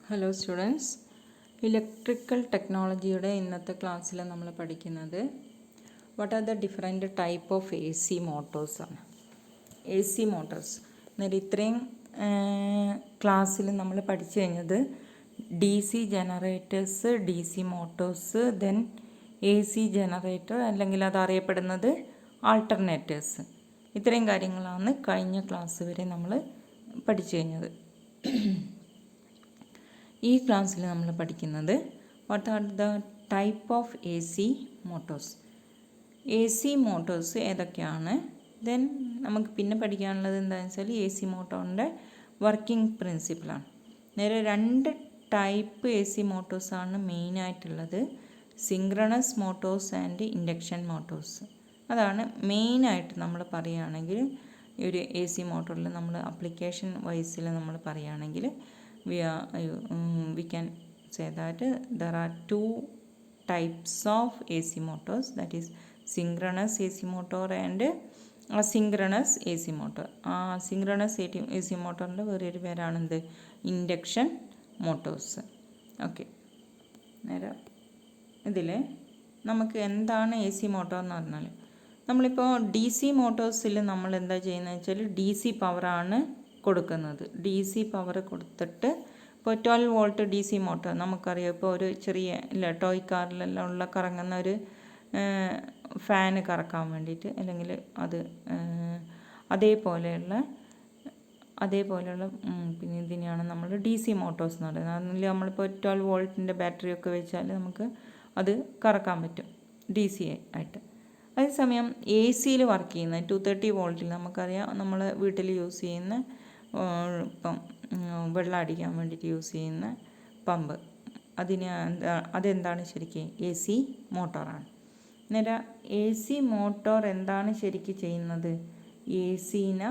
Hello students, electrical ടെക്നോളജിയുടെ ഇന്നത്തെ ക്ലാസ്സിൽ നമ്മൾ പഠിക്കുന്നത് what are the different type of A C മോട്ടോഴ്സാണ്. എ സി മോട്ടോഴ്സ് എന്നൊരു ഇത്രയും ക്ലാസ്സിൽ നമ്മൾ പഠിച്ചു കഴിഞ്ഞത് D C generators, D C motors, then A C generator അല്ലെങ്കിൽ അതറിയപ്പെടുന്നത് ആൾട്ടർനേറ്റേഴ്സ്. ഇത്രയും കാര്യങ്ങളാണ് കഴിഞ്ഞ ക്ലാസ് വരെ നമ്മൾ പഠിച്ചു കഴിഞ്ഞത്. ഈ ക്ലാസ്സിൽ നമ്മൾ പഠിക്കുന്നത് what are the type of A C Motors. A C Motors ഏതൊക്കെയാണ്, ദെൻ നമുക്ക് പിന്നെ പഠിക്കാനുള്ളത് എന്താണെന്ന് വെച്ചാൽ എ സി മോട്ടോറിൻ്റെ വർക്കിംഗ് പ്രിൻസിപ്പിളാണ്. നേരെ രണ്ട് ടൈപ്പ് എ സി മോട്ടോഴ്സാണ് മെയിനായിട്ടുള്ളത്, synchronous Motors and induction Motors. അതാണ് മെയിനായിട്ട് നമ്മൾ പറയുകയാണെങ്കിൽ ഒരു എ സി മോട്ടോറിൽ നമ്മൾ അപ്ലിക്കേഷൻ വൈസിൽ നമ്മൾ പറയുകയാണെങ്കിൽ we can say that there are two types of AC motors, that is synchronous AC motor and asynchronous AC motor. Synchronous AC മോട്ടറിൻ്റെ വേറൊരു പേരാണെന്ത്, ഇൻഡക്ഷൻ മോട്ടോഴ്സ്. ഓക്കെ, നേരെ ഇതിൽ നമുക്ക് എന്താണ് എ സി മോട്ടോർ എന്ന് പറഞ്ഞാൽ, നമ്മളിപ്പോൾ ഡി സി മോട്ടോഴ്സിൽ നമ്മൾ എന്താ ചെയ്യുന്നത് വെച്ചാൽ ഡി സി പവറാണ് കൊടുക്കുന്നത്. ഡി സി പവർ കൊടുത്തിട്ട് ഇപ്പോൾ 12 വോൾട്ട് ഡി സി മോട്ടോർ നമുക്കറിയാം. ഇപ്പോൾ ഒരു ചെറിയ ടോയ് കാറിലെല്ലാം ഉള്ള കറങ്ങുന്ന ഒരു ഫാന് കറക്കാൻ വേണ്ടിയിട്ട്, അല്ലെങ്കിൽ അത് അതേപോലെയുള്ള പിന്നെ ഇതിനെയാണ് നമ്മൾ ഡി സി മോട്ടോഴ്സ് എന്ന് പറയുന്നത്. അതിൽ നമ്മളിപ്പോൾ 12 വോൾട്ടിൻ്റെ ബാറ്ററി ഒക്കെ വെച്ചാൽ നമുക്ക് അത് കറക്കാൻ പറ്റും ഡി സി ആയിട്ട്. അതേസമയം എ സിയിൽ വർക്ക് ചെയ്യുന്ന 230 വോൾട്ടിൽ നമുക്കറിയാം, നമ്മൾ വീട്ടിൽ യൂസ് ചെയ്യുന്ന ഇപ്പം വെള്ളം അടിക്കാൻ വേണ്ടിയിട്ട് യൂസ് ചെയ്യുന്ന പമ്പ്, അതെന്താണ് ശരിക്കും എ സി മോട്ടോറാണ്. അന്നേരം എ സി മോട്ടോർ എന്താണ് ശരിക്കും ചെയ്യുന്നത്, എ സീനെ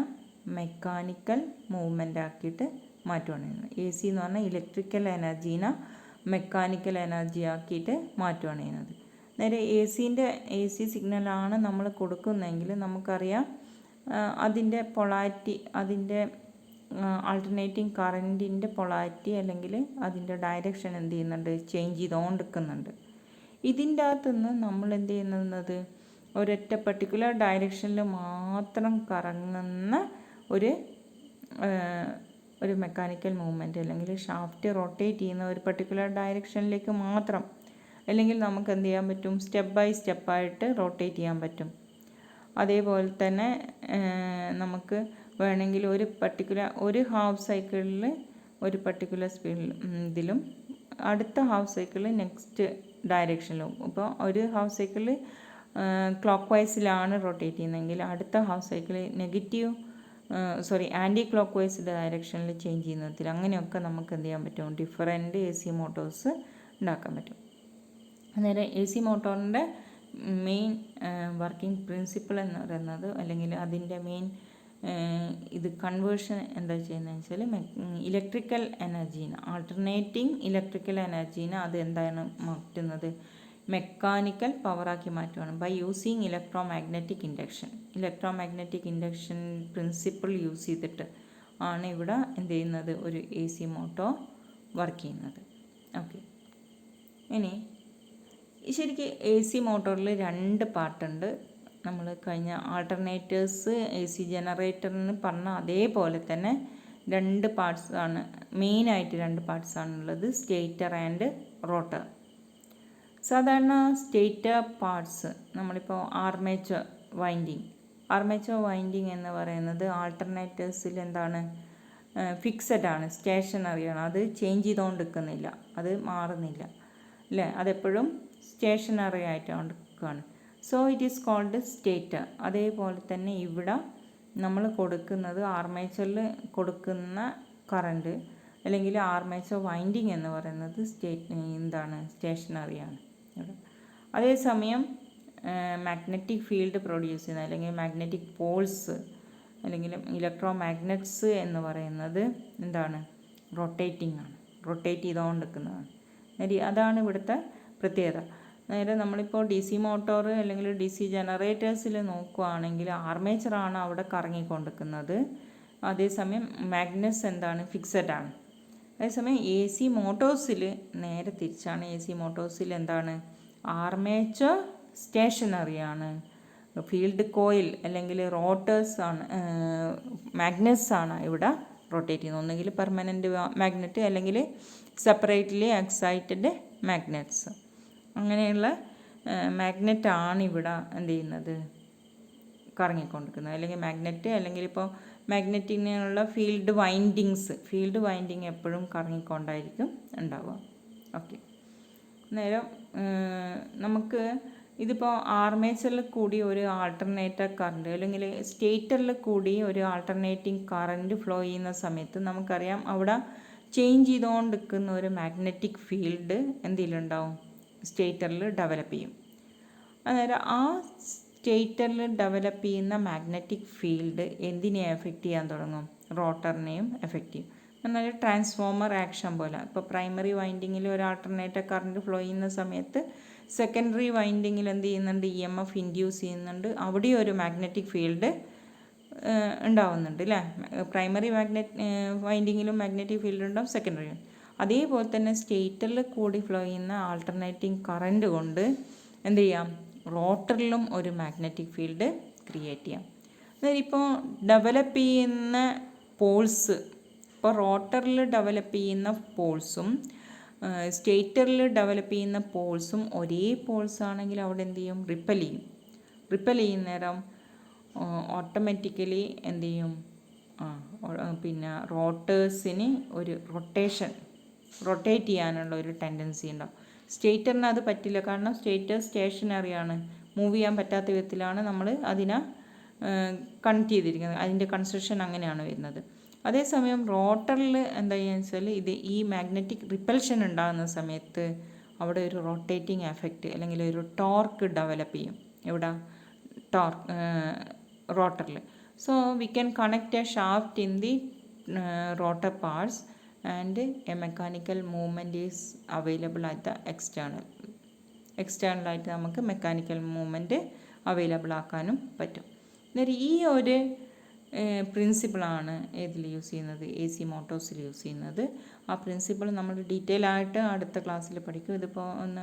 മെക്കാനിക്കൽ മൂവ്മെൻ്റ് ആക്കിയിട്ട് മാറ്റുകയാണ്. എ സി എന്ന് പറഞ്ഞാൽ ഇലക്ട്രിക്കൽ എനർജീനെ മെക്കാനിക്കൽ എനർജി ആക്കിയിട്ട് മാറ്റുകയാണ് ചെയ്യുന്നത്. നേരെ എ സി സിഗ്നലാണ് നമ്മൾ കൊടുക്കുന്നതെങ്കിൽ നമുക്കറിയാം അതിൻ്റെ പൊളാരിറ്റി, അതിൻ്റെ ആൾട്ടർനേറ്റിംഗ് കറൻറ്റിൻ്റെ പൊളാരിറ്റി അല്ലെങ്കിൽ അതിൻ്റെ ഡയറക്ഷൻ എന്ത് ചെയ്യുന്നുണ്ട്, ചേഞ്ച് ചെയ്തുകൊണ്ടിരിക്കുന്നുണ്ട്. ഇതിൻ്റെ അകത്തുനിന്ന് നമ്മൾ എന്ത് ചെയ്യുന്നത്, ഒരൊറ്റ പർട്ടിക്കുലർ ഡയറക്ഷനിൽ മാത്രം കറങ്ങുന്ന ഒരു മെക്കാനിക്കൽ മൂവ്മെൻറ്റ് അല്ലെങ്കിൽ ഷാഫ്റ്റ് റൊട്ടേറ്റ് ചെയ്യുന്ന ഒരു പർട്ടിക്കുലർ ഡയറക്ഷനിലേക്ക് മാത്രം, അല്ലെങ്കിൽ നമുക്ക് എന്ത് ചെയ്യാൻ പറ്റും, സ്റ്റെപ്പ് ബൈ സ്റ്റെപ്പായിട്ട് റൊട്ടേറ്റ് ചെയ്യാൻ പറ്റും. അതേപോലെ തന്നെ നമുക്ക് വേണമെങ്കിൽ ഒരു ഹാഫ് സൈക്കിളിൽ ഒരു പർട്ടിക്കുലർ സ്പീഡിൽ ഇതിലും അടുത്ത ഹാഫ് സൈക്കിളിൽ നെക്സ്റ്റ് ഡയറക്ഷനിലും, ഇപ്പോൾ ഒരു ഹാഫ് സൈക്കിളിൽ ക്ലോക്ക് വൈസിലാണ് റൊട്ടേറ്റ് ചെയ്യുന്നതെങ്കിൽ അടുത്ത half cycle anticlockwise ഡയറക്ഷനിൽ ചേഞ്ച് ചെയ്യുന്നതിൽ, അങ്ങനെയൊക്കെ നമുക്ക് എന്ത് ചെയ്യാൻ പറ്റും, ഡിഫറെൻറ്റ് എ സി മോട്ടോഴ്സ് ഉണ്ടാക്കാൻ പറ്റും. അന്നേരം എ സി മോട്ടോറിൻ്റെ മെയിൻ വർക്കിംഗ് പ്രിൻസിപ്പിൾ എന്ന് പറയുന്നത്, അല്ലെങ്കിൽ അതിൻ്റെ മെയിൻ കൺവേർഷൻ എന്താ ചെയ്യുന്നതെന്ന് വെച്ചാൽ ഇലക്ട്രിക്കൽ എനർജീനെ, ആൾട്ടർനേറ്റിംഗ് ഇലക്ട്രിക്കൽ എനർജീനെ അത് എന്താണ് മാറ്റുന്നത്, മെക്കാനിക്കൽ പവറാക്കി മാറ്റുകയാണ് by using electro magnetic induction principle use ചെയ്തിട്ട് ആണ് ഇവിടെ എന്ത് ചെയ്യുന്നത്, ഒരു എ സി മോട്ടോർ വർക്ക് ചെയ്യുന്നത്. ഓക്കെ, ഇനി ശരിക്കും എ സി മോട്ടോറിൽ രണ്ട് പാർട്ടുണ്ട്. നമ്മൾ കഴിഞ്ഞ ആൾട്ടർനേറ്റേഴ്സ്, എ സി ജനറേറ്ററിന് പറഞ്ഞ അതേപോലെ തന്നെ രണ്ട് പാർട്സാണ്, മെയിനായിട്ട് രണ്ട് പാർട്സാണുള്ളത്, സ്റ്റേറ്റർ ആൻഡ് റോട്ടർ. സാധാരണ സ്റ്റേറ്റർ പാർട്സ് നമ്മളിപ്പോൾ ആർമേച്ചർ വൈൻഡിങ് എന്ന് പറയുന്നത് ആൾട്ടർനേറ്റേഴ്സിൽ എന്താണ്, ഫിക്സഡ് ആണ്, സ്റ്റേഷനറിയാണ്, അത് ചേഞ്ച് ചെയ്തുകൊണ്ടിരിക്കുന്നില്ല, അത് മാറുന്നില്ല അല്ലേ, അതെപ്പോഴും സ്റ്റേഷനറി ആയിട്ടാണ്. So it is called stator. അതേപോലെ തന്നെ ഇവിടെ നമ്മൾ കൊടുക്കുന്നത് ആർമേച്ചറിൽ കൊടുക്കുന്ന കറണ്ട് അല്ലെങ്കിൽ ആർമേച്ചർ വൈൻഡിങ് എന്ന് പറയുന്നത് സ്റ്റേഷനറിയാണ്. അതേസമയം മാഗ്നറ്റിക് ഫീൽഡ് പ്രൊഡ്യൂസ് ചെയ്യുന്ന അല്ലെങ്കിൽ മാഗ്നറ്റിക് പോൾസ് അല്ലെങ്കിൽ ഇലക്ട്രോ മാഗ്നറ്റ്സ് എന്ന് പറയുന്നത് എന്താണ്, റൊട്ടേറ്റ് ചെയ്തുകൊണ്ടിരിക്കുന്നതാണ്. അതാണ് ഇവിടുത്തെ പ്രത്യേകത. നേരെ നമ്മളിപ്പോൾ ഡി സി മോട്ടോർ അല്ലെങ്കിൽ ഡി സി ജനറേറ്റേഴ്സിൽ നോക്കുകയാണെങ്കിൽ ആർമേച്ചറാണ് അവിടെ കറങ്ങിക്കൊണ്ടിരിക്കുന്നത്, അതേസമയം മാഗ്നറ്റ്സ് എന്താണ്, ഫിക്സഡ് ആണ്. അതേസമയം എ സി മോട്ടോഴ്സിൽ നേരെ തിരിച്ചാണ്. എ സി മോട്ടോഴ്സിൽ എന്താണ്, ആർമേച്ചർ സ്റ്റേഷനറിയാണ്, ഫീൽഡ് കോയിൽ അല്ലെങ്കിൽ റോട്ടേഴ്സ് ആണ്, മാഗ്നറ്റ്സ് ആണ് ഇവിടെ റൊട്ടേറ്റ് ചെയ്യുന്നത്. ഒന്നുകിൽ പെർമനൻറ്റ് മാഗ്നറ്റ് അല്ലെങ്കിൽ സെപ്പറേറ്റ്ലി എക്സൈറ്റഡ് മാഗ്നറ്റ്സ്. അങ്ങനെയുള്ള മാഗ്നറ്റാണ് ഇവിടെ എന്ത് ചെയ്യുന്നത്, കറങ്ങിക്കൊണ്ടിരിക്കുന്നത്. അല്ലെങ്കിൽ മാഗ്നറ്റ്, അല്ലെങ്കിൽ ഇപ്പോൾ മാഗ്നറ്റിനുള്ള ഫീൽഡ് വൈൻഡിങ് എപ്പോഴും കറങ്ങിക്കൊണ്ടായിരിക്കും ഉണ്ടാവുക. ഓക്കെ, നേരം നമുക്ക് ഇതിപ്പോൾ ആർമേച്ചറിൽ കൂടി ഒരു ആൾട്ടർനേറ്റർ കറണ്ട് അല്ലെങ്കിൽ സ്റ്റേറ്ററിൽ കൂടി ഒരു ആൾട്ടർനേറ്റിംഗ് കറണ്ട് ഫ്ലോ ചെയ്യുന്ന സമയത്ത് നമുക്കറിയാം അവിടെ ചേഞ്ച് ചെയ്തുകൊണ്ടിരിക്കുന്ന ഒരു മാഗ്നറ്റിക് ഫീൽഡ് എന്തിലുണ്ടാവും, സ്റ്റേറ്ററിൽ ഡെവലപ്പ് ചെയ്യും. അന്നേരം ആ സ്റ്റേറ്ററിൽ ഡെവലപ്പ് ചെയ്യുന്ന മാഗ്നറ്റിക് ഫീൽഡ് എന്തിനെ എഫക്റ്റ് ചെയ്യാൻ തുടങ്ങും, റോട്ടറിനെയും എഫക്റ്റ് ചെയ്യും. എന്നാൽ ട്രാൻസ്ഫോമർ ആക്ഷൻ പോലെ ഇപ്പോൾ പ്രൈമറി വൈൻഡിങ്ങിൽ ഒരു ആൾട്ടർനേറ്റർ കറണ്ട് ഫ്ലോ ചെയ്യുന്ന സമയത്ത് സെക്കൻഡറി വൈൻഡിങ്ങിൽ എന്ത് ചെയ്യുന്നുണ്ട്, EMF ഇൻഡ്യൂസ് ചെയ്യുന്നുണ്ട്. അവിടെ ഒരു മാഗ്നറ്റിക് ഫീൽഡ് ഉണ്ടാവുന്നുണ്ട് അല്ലേ. പ്രൈമറി വൈൻഡിങ്ങിലും മാഗ്നറ്റിക് ഫീൽഡ് ഉണ്ടാവും, സെക്കൻഡറി. അതേപോലെ തന്നെ സ്റ്റേറ്ററിൽ കൂടി ഫ്ലോ ചെയ്യുന്ന ആൾട്ടർനേറ്റിംഗ് കറണ്ട് കൊണ്ട് എന്ത് ചെയ്യാം, റോട്ടറിലും ഒരു മാഗ്നറ്റിക് ഫീൽഡ് ക്രിയേറ്റ് ചെയ്യാം. അതായത് ഇപ്പോൾ ഡെവലപ്പ് ചെയ്യുന്ന പോൾസ്, ഇപ്പോൾ റോട്ടറിൽ ഡെവലപ്പ് ചെയ്യുന്ന പോൾസും സ്റ്റേറ്ററിൽ ഡെവലപ്പ് ചെയ്യുന്ന പോൾസും ഒരേ പോൾസ് ആണെങ്കിൽ അവിടെ എന്ത് ചെയ്യും, റിപ്പൽ ചെയ്യുന്ന നേരം ഓട്ടോമാറ്റിക്കലി എന്ത് ചെയ്യും, പിന്നെ റോട്ടേഴ്സിന് ഒരു റൊട്ടേറ്റ് ചെയ്യാനുള്ള ഒരു ടെൻഡൻസി ഉണ്ടാവും. സ്റ്റേറ്ററിന് അത് പറ്റില്ല, കാരണം സ്റ്റേറ്റർ സ്റ്റേഷനറിയാണ്, മൂവ് ചെയ്യാൻ പറ്റാത്ത വിധത്തിലാണ് നമ്മൾ അതിനെ കണക്ട് ചെയ്തിരിക്കുന്നത്. അതിൻ്റെ കൺസ്ട്രക്ഷൻ അങ്ങനെയാണ് വരുന്നത്. അതേസമയം റോട്ടറിൽ എന്താ ചെയ്യുക വെച്ചാൽ ഈ മാഗ്നറ്റിക് റിപ്പൽഷൻ ഉണ്ടാകുന്ന സമയത്ത് അവിടെ ഒരു റൊട്ടേറ്റിംഗ് എഫക്റ്റ് അല്ലെങ്കിൽ ഒരു ടോർക്ക് ഡെവലപ്പ് ചെയ്യും. എവിടെ, റോട്ടറിൽ. So we can connect a shaft in the rotor parts and a mechanical movement is available at the എക്സ്റ്റേണലായിട്ട് നമുക്ക് മെക്കാനിക്കൽ മൂവ്മെൻറ്റ് അവൈലബിൾ ആക്കാനും പറ്റും. അന്നേരം ഈ ഒരു പ്രിൻസിപ്പിളാണ് ഏതിൽ യൂസ് ചെയ്യുന്നത്, എ സി മോട്ടോഴ്സിൽ യൂസ് ചെയ്യുന്നത്. ആ പ്രിൻസിപ്പിൾ നമ്മൾ ഡീറ്റെയിൽ ആയിട്ട് അടുത്ത ക്ലാസ്സിൽ പഠിക്കും. ഇതിപ്പോൾ ഒന്ന്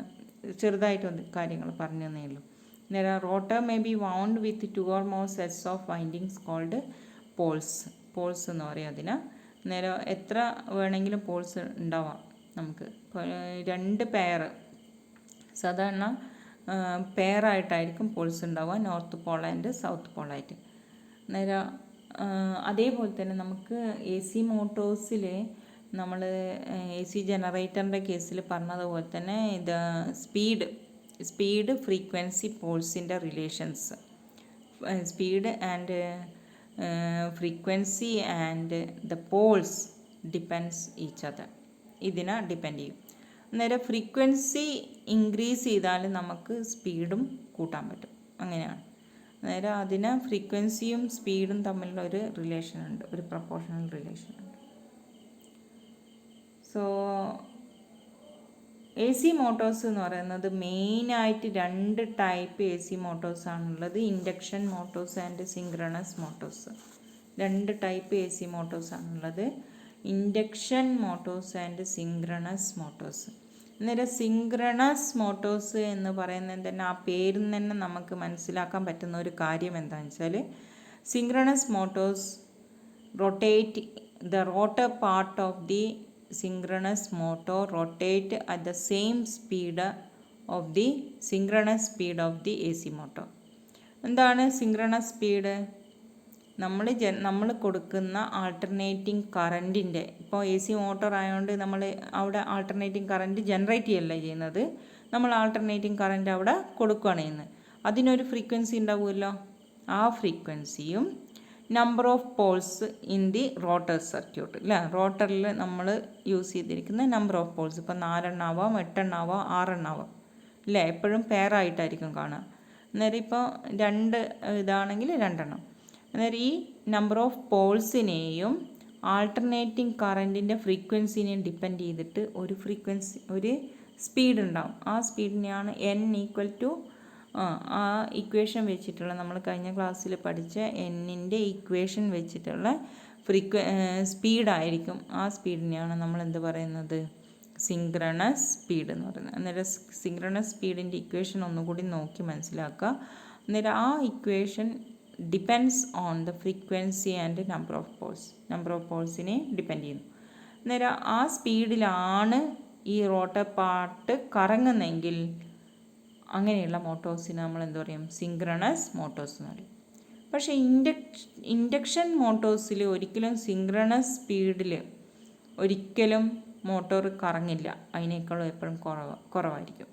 ചെറുതായിട്ടൊന്ന് കാര്യങ്ങൾ പറഞ്ഞു തന്നേ ഉള്ളൂ. നേരെ rotor may be wound with 2 or more sets of windings called poles എന്ന് പറയും അതിന്. നേരെ എത്ര വേണമെങ്കിലും പോൾസ് ഉണ്ടാവാം നമുക്ക്. ഇപ്പോൾ 2 പെയർ, സാധാരണ പെയറായിട്ടായിരിക്കും പോൾസ് ഉണ്ടാവുക, നോർത്ത് പോൾ ആൻഡ് സൗത്ത് പോളായിട്ട്. നേരെ അതേപോലെ തന്നെ നമുക്ക് എ സി മോട്ടോഴ്സിൽ നമ്മൾ എ സി ജനറേറ്ററിൻ്റെ കേസിൽ പറഞ്ഞതുപോലെ തന്നെ ഇത് സ്പീഡ് ഫ്രീക്വൻസി പോൾസിൻ്റെ relations, speed and frequency and the poles depends each other. ഇതിനെ ഡിപ്പെൻഡ് ചെയ്യും. അന്നേരം ഫ്രീക്വൻസി ഇൻക്രീസ് ചെയ്താൽ നമുക്ക് സ്പീഡും കൂട്ടാൻ പറ്റും, അങ്ങനെയാണ്. അന്നേരം അതിന് ഫ്രീക്വൻസിയും സ്പീഡും തമ്മിലുള്ള ഒരു റിലേഷനുണ്ട്, ഒരു പ്രൊപ്പോർഷണൽ റിലേഷനുണ്ട്. സോ എ സി മോട്ടോഴ്സ് എന്ന് പറയുന്നത് മെയിനായിട്ട് 2 ടൈപ്പ് എ സി മോട്ടോഴ്സാണുള്ളത്, induction motors and synchronous motors. 2 type A C മോട്ടോഴ്സാണുള്ളത്, induction motors and synchronous motors. അന്നേരം സിങ്ക്രണസ് മോട്ടോഴ്സ് എന്ന് പറയുന്നത് തന്നെ ആ പേരിൽ തന്നെ നമുക്ക് മനസ്സിലാക്കാൻ പറ്റുന്ന ഒരു കാര്യം എന്താണെന്ന് വെച്ചാൽ, synchronous Motors rotate the rotor part of the synchronous motor rotate at the same speed of the synchronous speed of the AC motor. എന്താണ് സിങ്ക്രണസ് സ്പീഡ്? നമ്മൾ കൊടുക്കുന്ന ആൾട്ടർനേറ്റിംഗ് കറൻറ്റിൻ്റെ, ഇപ്പോൾ എ സി മോട്ടോർ ആയതുകൊണ്ട് നമ്മൾ അവിടെ ആൾട്ടർനേറ്റിംഗ് കറൻറ്റ് ജനറേറ്റ് ചെയ്യല്ല ചെയ്യുന്നത്, നമ്മൾ ആൾട്ടർനേറ്റിംഗ് കറൻറ്റ് അവിടെ കൊടുക്കുകയാണ് ചെയ്യുന്നത്. അതിനൊരു ഫ്രീക്വൻസി ഉണ്ടാവുമല്ലോ, ആ ഫ്രീക്വൻസിയും number of Paul's in the rotor circuit അല്ലേ. റോട്ടറിൽ നമ്മൾ യൂസ് ചെയ്തിരിക്കുന്ന നമ്പർ ഓഫ് പോൾസ് ഇപ്പോൾ 4 എണ്ണാവാം, 8 എണ്ണാവാം, 6 എണ്ണാവാം അല്ലേ, എപ്പോഴും പെയറായിട്ടായിരിക്കും കാണുക. അന്നേരം ഇപ്പോൾ 2 ഇതാണെങ്കിൽ 2 എണ്ണം. അന്നേരം ഈ നമ്പർ ഓഫ് പോൾസിനെയും ആൾട്ടർനേറ്റിംഗ് കറൻറ്റിൻ്റെ ഫ്രീക്വൻസിനെയും ഡിപ്പെൻഡ് ചെയ്തിട്ട് ഒരു സ്പീഡ് ഉണ്ടാവും. ആ സ്പീഡിനെയാണ് N=, ആ ഇക്വേഷൻ വെച്ചിട്ടുള്ള, നമ്മൾ കഴിഞ്ഞ ക്ലാസ്സിൽ പഠിച്ച എന്നിൻ്റെ ഇക്വേഷൻ വെച്ചിട്ടുള്ള സ്പീഡായിരിക്കും. ആ സ്പീഡിനെയാണ് നമ്മൾ എന്ത് പറയുന്നത്? സിങ്ക്രണസ് സ്പീഡ് എന്ന് പറയുന്നത്. അന്നേരം സിങ്ക്രണസ് സ്പീഡിൻ്റെ ഇക്വേഷൻ ഒന്നുകൂടി നോക്കി മനസ്സിലാക്കുക. അന്നേരം ആ equation depends on the frequency and number of പോൾസിനെ ഡിപ്പെൻഡ് ചെയ്യുന്നു. അന്നേരം ആ സ്പീഡിലാണ് ഈ റോട്ടർ പാർട്ട് കറങ്ങുന്നെങ്കിൽ അങ്ങനെയുള്ള മോട്ടോഴ്സിന് നമ്മൾ എന്ത് പറയും? സിങ്ക്രണസ് മോട്ടോഴ്സ് എന്ന് പറയും. പക്ഷേ ഇൻഡക്ഷൻ മോട്ടോഴ്സിൽ ഒരിക്കലും സിങ്ക്രണസ് സ്പീഡിൽ ഒരിക്കലും മോട്ടോർ കറങ്ങില്ല. അതിനേക്കാളും എപ്പോഴും കുറവായിരിക്കും.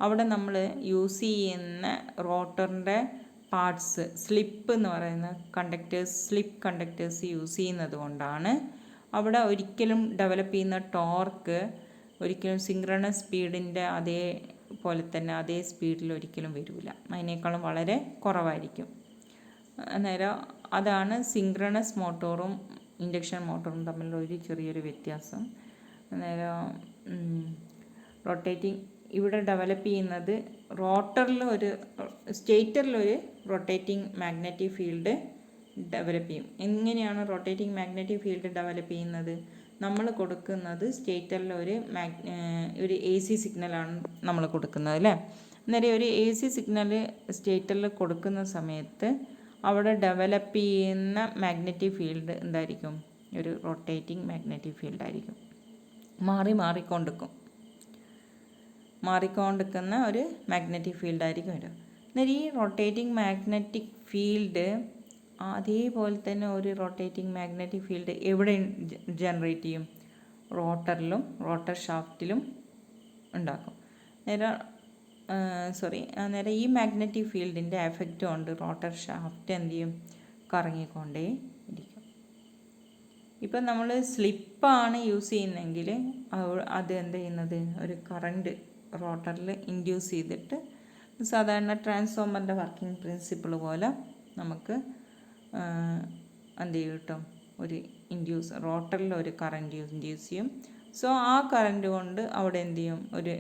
അവിടെ നമ്മൾ യൂസ് ചെയ്യുന്ന റോട്ടറിൻ്റെ പാർട്സ്, സ്ലിപ്പ് എന്ന് പറയുന്ന സ്ലിപ്പ് കണ്ടക്ടേഴ്സ് യൂസ് ചെയ്യുന്നത് കൊണ്ടാണ് അവിടെ ഒരിക്കലും ഡെവലപ്പ് ചെയ്യുന്ന ടോർക്ക് ഒരിക്കലും സിങ്ക്രണസ് സ്പീഡിൻ്റെ അതേപോലെ തന്നെ അതേ സ്പീഡിൽ ഒരിക്കലും വരില്ല. അതിനേക്കാളും വളരെ കുറവായിരിക്കും. അന്നേരം അതാണ് സിങ്ക്രണസ് മോട്ടോറും ഇൻഡക്ഷൻ മോട്ടോറും തമ്മിലുള്ള ഒരു ചെറിയൊരു വ്യത്യാസം. അന്നേരം റൊട്ടേറ്റിംഗ് ഇവിടെ ഡെവലപ്പ് ചെയ്യുന്നത് സ്റ്റേറ്ററിലൊരു റൊട്ടേറ്റിംഗ് മാഗ്നറ്റിക് ഫീൽഡ് ഡെവലപ്പ് ചെയ്യും. എങ്ങനെയാണ് റൊട്ടേറ്റിംഗ് മാഗ്നറ്റിക് ഫീൽഡ് ഡെവലപ്പ് ചെയ്യുന്നത്? നമ്മൾ കൊടുക്കുന്നത് സ്റ്റേറ്ററിൽ ഒരു AC സിഗ്നലാണ് നമ്മൾ കൊടുക്കുന്നത് അല്ലേ? അന്നേരം ഒരു AC സിഗ്നൽ സ്റ്റേറ്ററിൽ കൊടുക്കുന്ന സമയത്ത് അവിടെ ഡെവലപ്പ് ചെയ്യുന്ന മാഗ്നറ്റിക് ഫീൽഡ് എന്തായിരിക്കും? ഒരു റൊട്ടേറ്റിംഗ് മാഗ്നറ്റിക് ഫീൽഡായിരിക്കും. മാറിക്കൊണ്ടിരിക്കുന്ന ഒരു മാഗ്നറ്റിക് ഫീൽഡായിരിക്കും വരും. അന്നേരം ഈ റൊട്ടേറ്റിംഗ് മാഗ്നറ്റിക് ഫീൽഡ് അതേപോലെ തന്നെ ഒരു റൊട്ടേറ്റിംഗ് മാഗ്നറ്റിക് ഫീൽഡ് എവിടെ ജനറേറ്റ് ചെയ്യും? റോട്ടർ ഷാഫ്റ്റിലും ഉണ്ടാക്കും. അന്നേരം ഈ മാഗ്നറ്റിക് ഫീൽഡിൻ്റെ എഫക്റ്റ് കൊണ്ട് റോട്ടർ ഷാഫ്റ്റ് എന്ത് ചെയ്യും? കറങ്ങിക്കൊണ്ടേ ഇരിക്കും. ഇപ്പം നമ്മൾ സ്ലിപ്പാണ് യൂസ് ചെയ്യുന്നതെങ്കിൽ അത് എന്ത് ചെയ്യുന്നത്? ഒരു കറണ്ട് റോട്ടറിൽ ഇൻഡ്യൂസ് ചെയ്തിട്ട് സാധാരണ ട്രാൻസ്ഫോമറിൻ്റെ വർക്കിംഗ് പ്രിൻസിപ്പിൾ പോലെ നമുക്ക് എന്ത് ചെയ്യും കിട്ടും? റോട്ടറിൽ ഒരു കറണ്ട് ഇൻഡ്യൂസ് ചെയ്യും. സോ ആ കറണ്ട് കൊണ്ട് അവിടെ എന്ത് ചെയ്യും? ഒരു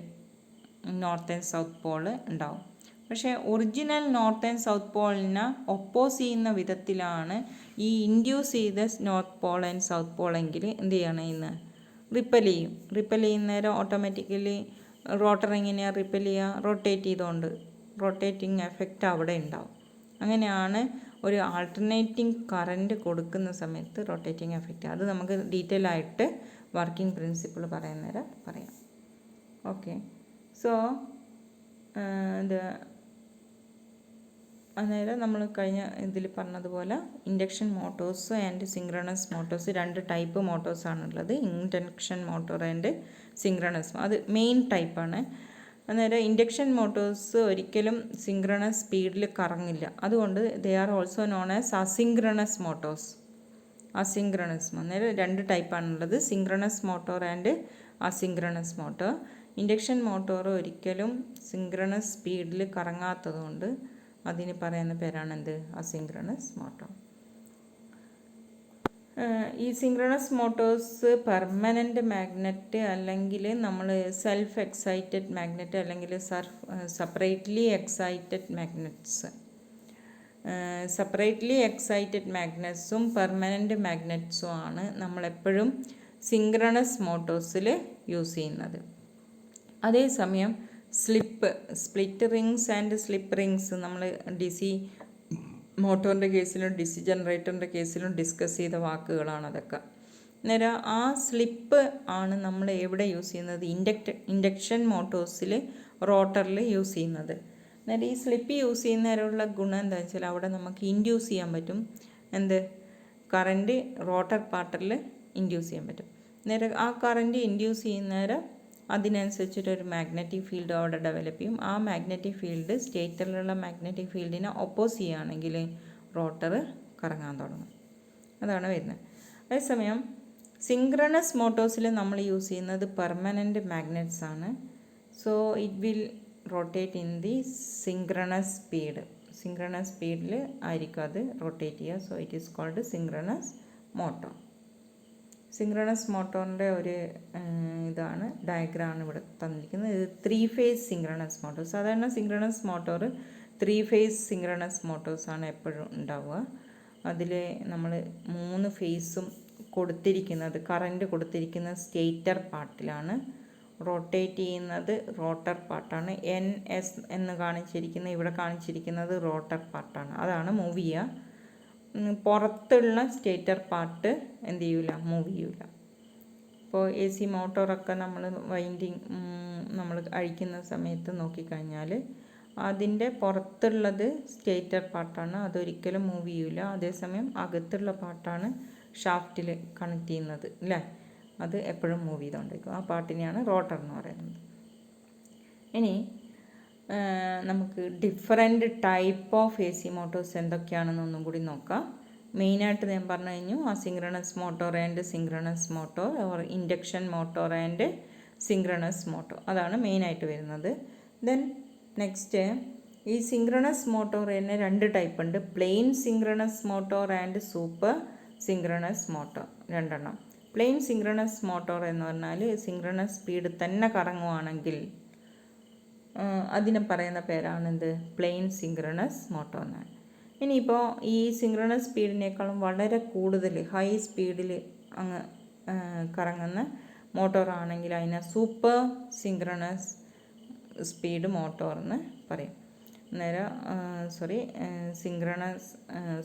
നോർത്ത് ആൻഡ് സൗത്ത് പോൾ ഉണ്ടാവും. പക്ഷേ ഒറിജിനൽ നോർത്ത് ആൻഡ് സൗത്ത് പോളിനെ ഒപ്പോസ് ചെയ്യുന്ന വിധത്തിലാണ് ഈ ഇൻഡ്യൂസ് ചെയ്ത നോർത്ത് പോൾ ആൻഡ് സൗത്ത് പോളെങ്കിൽ എന്ത് ചെയ്യണം? ഇന്ന് റിപ്പൽ ചെയ്യുന്നേരം ഓട്ടോമാറ്റിക്കലി റോട്ടർ എങ്ങനെയാണ് റിപ്പൽ ചെയ്യുക? റൊട്ടേറ്റ് ചെയ്തുകൊണ്ട് റൊട്ടേറ്റിംഗ് എഫക്റ്റ് അവിടെ ഉണ്ടാവും. അങ്ങനെയാണ് ഒരു ആൾട്ടർനേറ്റിംഗ് കറൻറ്റ് കൊടുക്കുന്ന സമയത്ത് റൊട്ടേറ്റിംഗ് എഫക്റ്റ്. അത് നമുക്ക് ഡീറ്റെയിൽ ആയിട്ട് വർക്കിംഗ് പ്രിൻസിപ്പിൾ പറയുന്നേരം പറയാം. ഓക്കെ. സോ അന്നേരം നമ്മൾ കഴിഞ്ഞ ഇതിൽ പറഞ്ഞതുപോലെ induction motors and synchronous motors 2 type മോട്ടോഴ്സാണുള്ളത്. ഇൻഡക്ഷൻ മോട്ടോർ ആൻഡ് സിങ്ക്രണസ്, അത് മെയിൻ ടൈപ്പാണ്. അന്നേരം ഇൻഡക്ഷൻ മോട്ടോഴ്സ് ഒരിക്കലും സിങ്ക്രണസ് സ്പീഡിൽ കറങ്ങില്ല. അതുകൊണ്ട് they are also known as asynchronous motors. അന്നേരം 2 ടൈപ്പാണുള്ളത്, synchronous motor and asynchronous motor. Induction motor ഒരിക്കലും സിങ്ക്രണസ് സ്പീഡിൽ കറങ്ങാത്തതുകൊണ്ട് അതിന് പറയുന്ന പേരാണ് എന്ത്? Asynchronous motor. ഈ സിങ്ക്രണസ് മോട്ടോഴ്സ് പെർമനൻ്റ് മാഗ്നറ്റ് അല്ലെങ്കിൽ നമ്മൾ സെൽഫ് എക്സൈറ്റഡ് മാഗ്നറ്റ് അല്ലെങ്കിൽ സെപ്പറേറ്റ്ലി എക്സൈറ്റഡ് മാഗ്നറ്റ്സും പെർമനൻ്റ് മാഗ്നറ്റ്സും ആണ് നമ്മളെപ്പോഴും സിങ്ക്രണസ് മോട്ടോഴ്സിൽ യൂസ് ചെയ്യുന്നത്. അതേസമയം split rings and slip rings നമ്മൾ DC മോട്ടോറിൻ്റെ കേസിലും DC ജനറേറ്ററിൻ്റെ കേസിലും ഡിസ്കസ് ചെയ്ത വാക്കുകളാണ് അതൊക്കെ. അന്നേരം ആ സ്ലിപ്പ് ആണ് നമ്മൾ എവിടെ യൂസ് ചെയ്യുന്നത്? ഇൻഡക്ഷൻ മോട്ടോഴ്സിൽ റോട്ടറിൽ യൂസ് ചെയ്യുന്നത്. അന്നേരം ഈ സ്ലിപ്പ് യൂസ് ചെയ്യുന്നതിനുള്ള ഗുണം എന്താ വെച്ചാൽ അവിടെ നമുക്ക് ഇൻഡ്യൂസ് ചെയ്യാൻ പറ്റും. കറൻറ്റ് റോട്ടർ പാർട്ടിൽ ഇൻഡ്യൂസ് ചെയ്യാൻ പറ്റും. അന്നേരം ആ കറൻറ്റ് ഇൻഡ്യൂസ് ചെയ്യുന്നേരം അതിനനുസരിച്ചിട്ടൊരു മാഗ്നറ്റിക് ഫീൽഡ് അവിടെ ഡെവലപ്പ് ചെയ്യും. ആ മാഗ്നറ്റിക് ഫീൽഡ് സ്റ്റേറ്ററിലുള്ള മാഗ്നറ്റിക് ഫീൽഡിനെ ഒപ്പോസ് ചെയ്യുകയാണെങ്കിൽ റോട്ടർ കറങ്ങാൻ തുടങ്ങും. അതാണ് വരുന്നത്. അതേസമയം സിങ്ക്രണസ് മോട്ടോഴ്സിൽ നമ്മൾ യൂസ് ചെയ്യുന്നത് പെർമനൻ്റ് മാഗ്നറ്റ്സ് ആണ്. So it will rotate in the synchronous സ്പീഡിൽ ആയിരിക്കും അത് റൊട്ടേറ്റ് ചെയ്യുക. So it is called synchronous motor. Synchronous മോട്ടോറിൻ്റെ ഒരു ഡയഗ്രാമാണ് ഇവിടെ തന്നിരിക്കുന്നത്. ഇത് 3 ഫേസ് സിങ്ക്രണസ് മോട്ടോർ. സാധാരണ സിങ്ക്രണസ് മോട്ടോർ 3 ഫേസ് സിങ്ക്രണസ് മോട്ടോഴ്സാണ് എപ്പോഴും ഉണ്ടാവുക. അതിൽ നമ്മൾ 3 ഫേസും കൊടുത്തിരിക്കുന്നത് കറൻറ്റ് കൊടുത്തിരിക്കുന്ന സ്റ്റേറ്റർ പാർട്ടിലാണ്. റൊട്ടേറ്റ് ചെയ്യുന്നത് റോട്ടർ പാർട്ടാണ്. NS എന്ന് കാണിച്ചിരിക്കുന്ന ഇവിടെ കാണിച്ചിരിക്കുന്നത് റോട്ടർ പാർട്ടാണ്. അതാണ് മൂവ് ചെയ്യുക. പുറത്തുള്ള സ്റ്റേറ്റർ പാർട്ട് എന്ത് ചെയ്യൂല, മൂവ് ചെയ്യൂല. ഇപ്പോൾ AC മോട്ടോറൊക്കെ നമ്മൾ വൈൻഡിങ് നമ്മൾ അഴിക്കുന്ന സമയത്ത് നോക്കിക്കഴിഞ്ഞാൽ അതിൻ്റെ പുറത്തുള്ളത് സ്റ്റേറ്റർ പാർട്ടാണ്, അതൊരിക്കലും മൂവ് ചെയ്യൂല. അതേസമയം അകത്തുള്ള പാർട്ടാണ് ഷാഫ്റ്റിൽ കണക്ട് ചെയ്യുന്നത് അല്ലേ, അത് എപ്പോഴും മൂവ് ചെയ്തുകൊണ്ടിരിക്കും. ആ പാർട്ടിനെയാണ് റോട്ടർ എന്ന് പറയുന്നത്. ഇനി നമുക്ക് different type of AC motors എന്തൊക്കെയാണെന്ന് ഒന്നും കൂടി നോക്കാം. മെയിനായിട്ട് ഞാൻ പറഞ്ഞു കഴിഞ്ഞു, asynchronous motor and synchronous motor or induction motor and synchronous motor, അതാണ് മെയിനായിട്ട് വരുന്നത്. ദെൻ നെക്സ്റ്റ് ഈ സിങ്ക്രണസ് മോട്ടോർ തന്നെ 2 ടൈപ്പ് ഉണ്ട്. Plain synchronous motor and super synchronous motor, 2 എണ്ണം. പ്ലെയിൻ സിങ്ക്രണസ് മോട്ടോർ എന്ന് പറഞ്ഞാൽ സിങ്ക്രണസ് സ്പീഡ് തന്നെ കറങ്ങുവാണെങ്കിൽ അതിനെ പറയുന്ന പേരാണെന്ത്, പ്ലെയിൻ സിങ്ക്രണസ് മോട്ടോർ എന്നാണ്. ഇനിയിപ്പോൾ ഈ സിങ്ക്രണസ് സ്പീഡിനേക്കാളും വളരെ കൂടുതൽ ഹൈ സ്പീഡിൽ അങ്ങ് കറങ്ങുന്ന മോട്ടോറാണെങ്കിൽ അതിനെ സൂപ്പർ സിങ്ക്രണസ് സ്പീഡ് മോട്ടോർ എന്ന് പറയും. അന്നേരം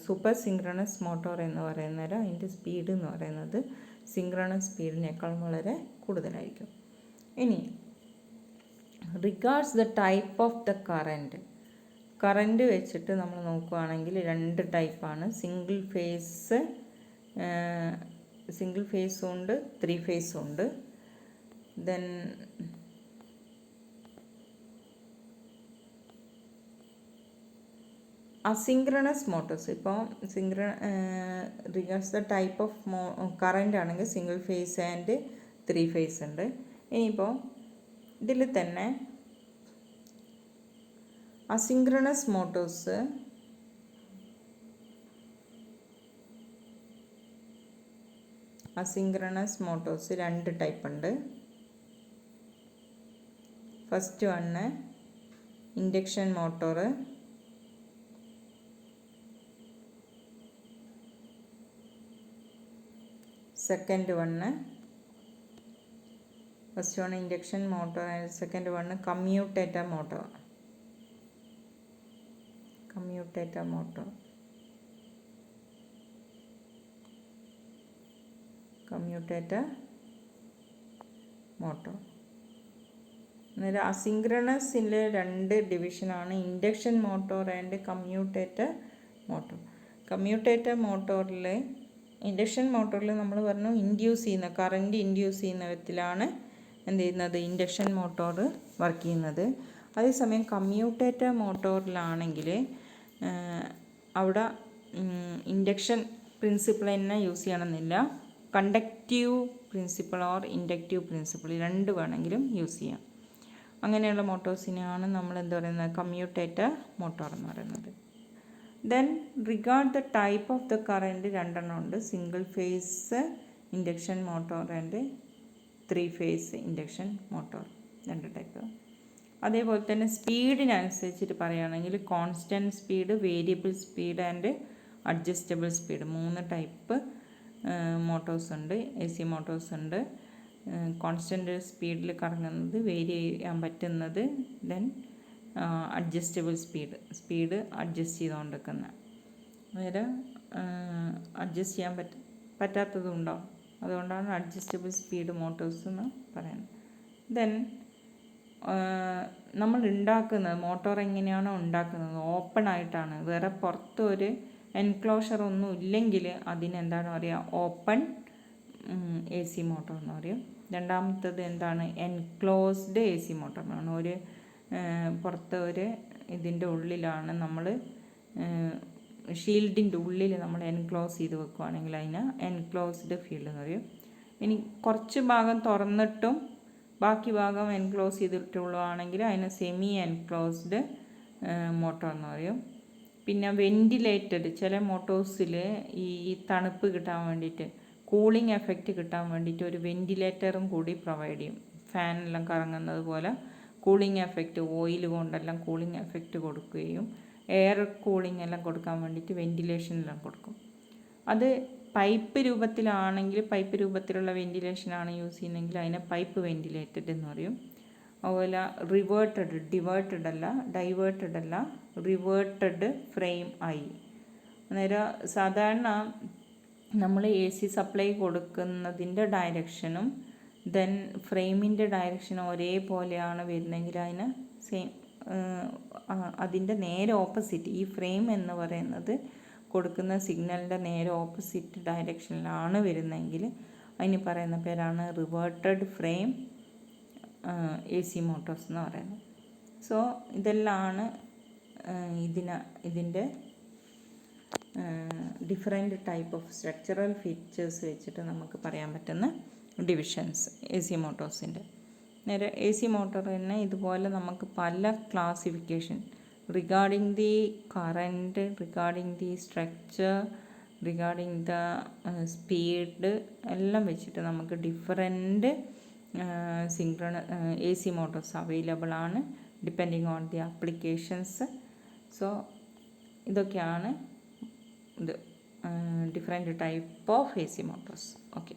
സൂപ്പർ സിങ്ക്രണസ് മോട്ടോർ എന്ന് പറയുന്നേരം അതിൻ്റെ സ്പീഡ് എന്ന് പറയുന്നത് സിങ്ക്രണസ് സ്പീഡിനേക്കാളും വളരെ കൂടുതലായിരിക്കും. ഇനി regards the type of the current വെച്ചിട്ട് നമ്മൾ നോക്കുകയാണെങ്കിൽ 2 ടൈപ്പാണ്. സിംഗിൾ ഫേസും ഉണ്ട്, 3 ഫേസും ഉണ്ട്. ദെൻ അസിങ്ക്രണസ് മോട്ടോഴ്സ്, ഇപ്പോൾ regards the type of current ആണെങ്കിൽ സിംഗിൾ ഫേസ് ആൻഡ് 3 ഫേസ് ഉണ്ട്. ഇനിയിപ്പോൾ ഇതിൽ തന്നെ asynchronous motors asynchronous motors 2 type ഉണ്ട്. First one induction motor, second one first one induction motor and second one commutator motor. അന്നേരം അസിങ്ക്രണസിലെ 2 ഡിവിഷനാണ് induction motor and commutator motor. Induction മോട്ടോറിൽ നമ്മൾ പറഞ്ഞു കറൻറ്റ് ഇൻഡ്യൂസ് ചെയ്യുന്ന വിധത്തിലാണ് എന്ത് ചെയ്യുന്നത്, ഇൻഡക്ഷൻ മോട്ടോർ വർക്ക് ചെയ്യുന്നത്. അതേസമയം കമ്മ്യൂട്ടേറ്റർ മോട്ടോറിലാണെങ്കിൽ അവിടെ ഇൻഡക്ഷൻ പ്രിൻസിപ്പിൾ തന്നെ യൂസ് ചെയ്യണമെന്നില്ല, conductive principle or inductive principle 2 വേണമെങ്കിലും യൂസ് ചെയ്യാം. അങ്ങനെയുള്ള മോട്ടോഴ്സിനെയാണ് നമ്മൾ എന്താ പറയുന്നത്, കമ്മ്യൂട്ടേറ്റർ മോട്ടോർ എന്ന് പറയുന്നത്. Then regard the type of the current 2 എണ്ണം ഉണ്ട്. Single phase induction motor and 3 phase induction motor, 2 type. അതേപോലെ തന്നെ സ്പീഡിനനുസരിച്ചിട്ട് പറയുകയാണെങ്കിൽ constant speed, variable speed and adjustable speed, 3 type Motors ഉണ്ട്, AC മോട്ടോഴ്സ് ഉണ്ട്. കോൺസ്റ്റൻറ്റ് സ്പീഡിൽ കറങ്ങുന്നത്, വേരി ചെയ്യാൻ പറ്റുന്നത്, ദെൻ അഡ്ജസ്റ്റബിൾ സ്പീഡ് അഡ്ജസ്റ്റ് ചെയ്തുകൊണ്ടിരിക്കുന്ന, അന്നേരം അഡ്ജസ്റ്റ് ചെയ്യാൻ പറ്റാത്തതും ഉണ്ടാവും. അതുകൊണ്ടാണ് അഡ്ജസ്റ്റബിൾ സ്പീഡ് മോട്ടോഴ്സ് എന്ന് പറയുന്നത്. ദെൻ നമ്മൾ ഉണ്ടാക്കുന്നത് മോട്ടോർ എങ്ങനെയാണോ ഉണ്ടാക്കുന്നത്, ഓപ്പൺ ആയിട്ടാണ്, വേറെ പുറത്ത് ഒരു എൻക്ലോഷർ ഒന്നും ഇല്ലെങ്കിൽ അതിനെന്താണ് പറയുക, ഓപ്പൺ AC മോട്ടോർ എന്ന് പറയും. രണ്ടാമത്തത് എന്താണ്, എൻക്ലോസ്ഡ് AC മോട്ടോർ എന്നാണ്. ഒരു പുറത്ത് ഒരു ഇതിൻ്റെ ഉള്ളിലാണ് നമ്മൾ ഷീൽഡിൻ്റെ ഉള്ളിൽ നമ്മൾ എൻക്ലോസ് ചെയ്ത് വെക്കുകയാണെങ്കിൽ അതിന് എൻക്ലോസ്ഡ് ഫീൽഡ് എന്ന് പറയും. ഇനി കുറച്ച് ഭാഗം തുറന്നിട്ടും ബാക്കി ഭാഗം എൻക്ലോസ് ചെയ്തിട്ടുള്ളതാണെങ്കിൽ അതിന് സെമി എൻക്ലോസ്ഡ് മോട്ടോർ എന്ന് പറയും. പിന്നെ വെൻറ്റിലേറ്റഡ്, ചില മോട്ടോഴ്സിൽ ഈ തണുപ്പ് കിട്ടാൻ വേണ്ടിയിട്ട്, കൂളിംഗ് എഫക്റ്റ് കിട്ടാൻ വേണ്ടിയിട്ട് ഒരു വെൻറ്റിലേറ്ററും കൂടി പ്രൊവൈഡ് ചെയ്യും. ഫാനെല്ലാം കറങ്ങുന്നത് പോലെ കൂളിംഗ് എഫക്റ്റ്, ഓയിൽ കൊണ്ടെല്ലാം കൂളിംഗ് എഫക്റ്റ് കൊടുക്കുകയും എയർ കൂളിംഗ് എല്ലാം കൊടുക്കാൻ വേണ്ടിയിട്ട് വെൻറ്റിലേഷനെല്ലാം കൊടുക്കും. അത് പൈപ്പ് രൂപത്തിലാണെങ്കിൽ പൈപ്പ് രൂപത്തിലുള്ള വെൻറ്റിലേഷനാണ് യൂസ് ചെയ്യുന്നതെങ്കിൽ അതിനെ പൈപ്പ് വെൻറ്റിലേറ്റഡ് എന്ന് പറയും. അതുപോലെ ഡിവേർട്ടഡ് അല്ല, ഡൈവേർട്ടഡ് അല്ല, റിവേർട്ടഡ് ഫ്രെയിം ആയി. അന്നേരം സാധാരണ നമ്മൾ എ സി സപ്ലൈ കൊടുക്കുന്നതിൻ്റെ ഡയറക്ഷനും ദെൻ ഫ്രെയിമിൻ്റെ ഡയറക്ഷനും ഒരേപോലെയാണ് വരുന്നതെങ്കിൽ അതിന് സെയിം അതിൻ്റെ നേരെ ഓപ്പോസിറ്റ്, ഈ ഫ്രെയിം എന്ന് പറയുന്നത് കൊടുക്കുന്ന സിഗ്നലിൻ്റെ നേരെ ഓപ്പോസിറ്റ് ഡയറക്ഷനിലാണ് വരുന്നതെങ്കിൽ അതിന് പറയുന്ന പേരാണ് reverted frame A C motors എന്ന് പറയുന്നത്. സോ ഇതെല്ലാമാണ് ഇതിൻ്റെ different type of structural features വെച്ചിട്ട് നമുക്ക് പറയാൻ പറ്റുന്ന ഡിവിഷൻസ് എ സി മോട്ടോഴ്സിൻ്റെ. നേരെ എ സി മോട്ടോറിന് ഇതുപോലെ നമുക്ക് പല classification regarding the current, regarding the structure, regarding the speed എല്ലാം വെച്ചിട്ട് നമുക്ക് different A C motors available ആണ് depending on the applications. So ഇതൊക്കെയാണ് different type of A C motors. Okay.